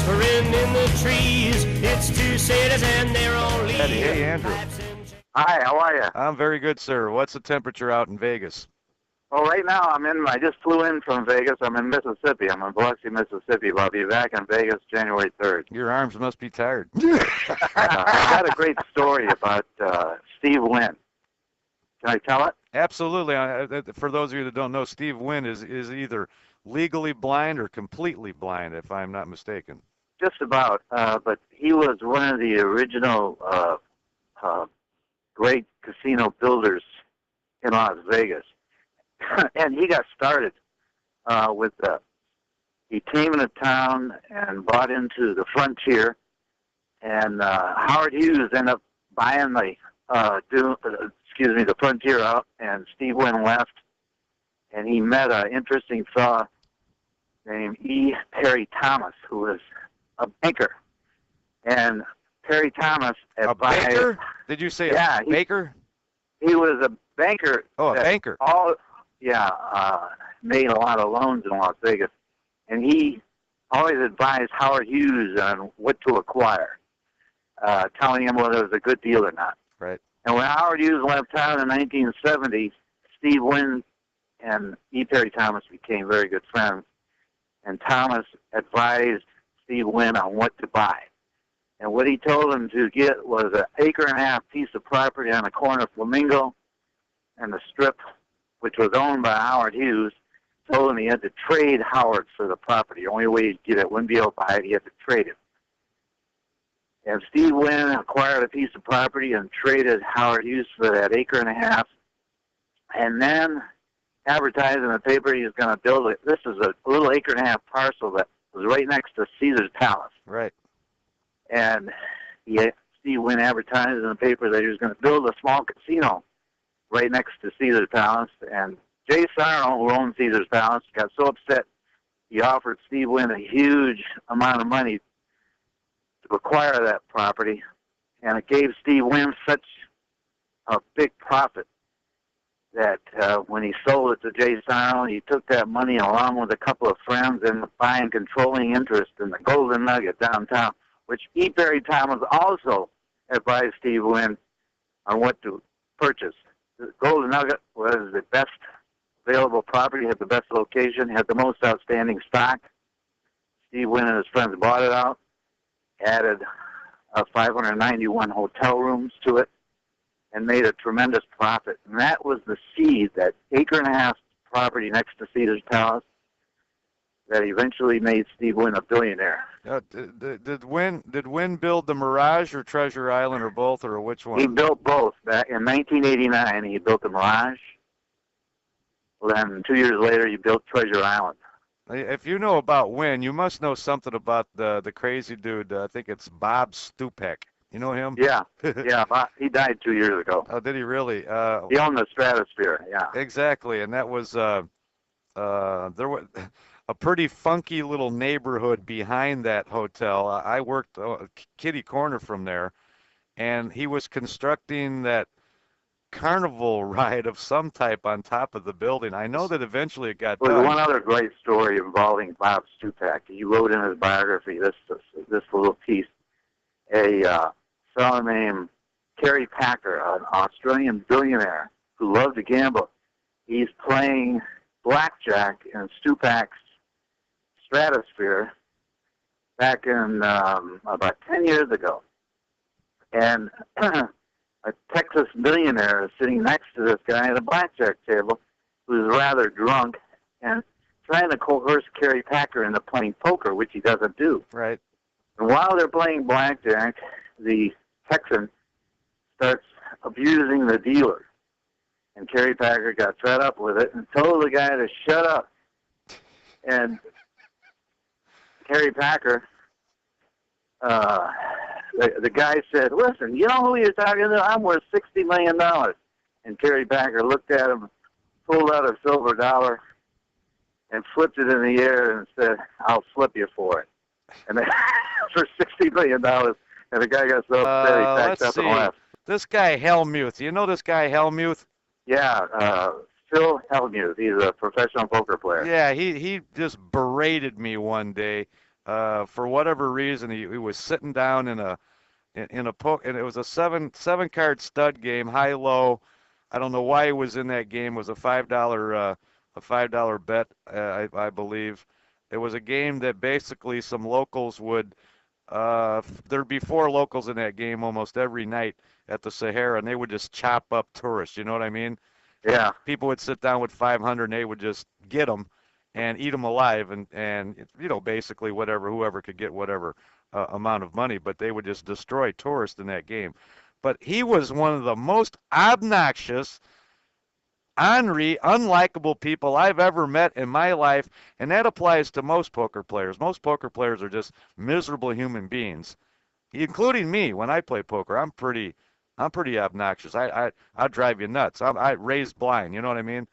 whispering in the trees. It's two cities and they're only... Hey, Andrew. Hi, how are you? I'm very good, sir. What's the temperature out in Vegas? Well, right now I just flew in from Vegas. I'm in Mississippi. I'm in Biloxi, Mississippi. But I'll be back in Vegas January 3rd. Your arms must be tired. I got a great story about Steve Wynn. Can I tell it? Absolutely. For those of you that don't know, Steve Wynn is either legally blind or completely blind, if I'm not mistaken. Just about. But he was one of the original great casino builders in Las Vegas. And he got started with he came into town and bought into the Frontier, and Howard Hughes ended up buying the Frontier out, and Steve Wynn left, and he met an interesting fellow named E. Perry Thomas, who was a banker. And Perry Thomas advised... A banker? Did you say a baker? He was a banker. Oh, a banker. Made a lot of loans in Las Vegas. And he always advised Howard Hughes on what to acquire, telling him whether it was a good deal or not. Right. And when Howard Hughes left town in 1970, Steve Wynn and E. Perry Thomas became very good friends. And Thomas advised Steve Wynn on what to buy. And what he told him to get was an acre-and-a-half piece of property on the corner of Flamingo and the Strip, which was owned by Howard Hughes. Told him he had to trade Howard for the property. The only way he'd get it, wouldn't be able to buy it, he had to trade it. And Steve Wynn acquired a piece of property and traded Howard Hughes for that acre-and-a-half, and then advertised in the paper he was going to build it. This is a little acre-and-a-half parcel that was right next to Caesar's Palace. Right. And Steve Wynn advertised in the paper that he was going to build a small casino right next to Caesar's Palace. And Jay Sarno, who owned Caesar's Palace, got so upset he offered Steve Wynn a huge amount of money to acquire that property. And it gave Steve Wynn such a big profit that when he sold it to Jay Sarno, he took that money along with a couple of friends and buying controlling interest in the Golden Nugget downtown, which E. Perry Thomas also advised Steve Wynn on what to purchase. The Golden Nugget was the best available property, had the best location, had the most outstanding stock. Steve Wynn and his friends bought it out, added 591 hotel rooms to it, and made a tremendous profit. And that was the seed, that acre-and-a-half property next to Caesar's Palace, that eventually made Steve Wynn a billionaire. Did Wynn build the Mirage or Treasure Island or both, or which one? He built both. In 1989, he built the Mirage. Well, then 2 years later, he built Treasure Island. If you know about Wynn, you must know something about the crazy dude. I think it's Bob Stupek. You know him? Yeah, he died 2 years ago. Oh, did he really? He owned the Stratosphere, yeah. Exactly, and that was there was a pretty funky little neighborhood behind that hotel. I worked kitty corner from there, and he was constructing that carnival ride of some type on top of the building. I know that eventually it got done. There's one other great story involving Bob Stupak. He wrote in his biography this little piece. A fellow named Kerry Packer, an Australian billionaire who loved to gamble. He's playing blackjack in Stupak's Stratosphere back in about 10 years ago. And a Texas millionaire is sitting next to this guy at a blackjack table who's rather drunk and trying to coerce Kerry Packer into playing poker, which he doesn't do. Right. And while they're playing blackjack, the Texan starts abusing the dealer. And Kerry Packer got fed up with it and told the guy to shut up. And Kerry Packer, the guy said, "Listen, you know who you're talking to? I'm worth $60 million. And Kerry Packer looked at him, pulled out a silver dollar, and flipped it in the air and said, "I'll flip you for it." And they, for $60 million. And the guy got so upset he packed up and left. This guy Helmuth. You know this guy Helmuth? Yeah, Phil Helmuth. He's a professional poker player. Yeah, he just berated me one day For whatever reason, he was sitting down in a poke, and it was a seven card stud game, high low. I don't know why he was in that game. It was a $5 bet, I believe. It was a game that basically some locals would there'd be four locals in that game almost every night at the Sahara, and they would just chop up tourists. You know what I mean? Yeah. People would sit down with 500, and they would just get them and eat them alive, and basically whoever could get whatever amount of money, but they would just destroy tourists in that game. But he was one of the most obnoxious, ornery, unlikable people I've ever met in my life, and that applies to most poker players. Most poker players are just miserable human beings, including me. When I play poker, I'm pretty obnoxious. I drive you nuts. I raised blind. You know what I mean?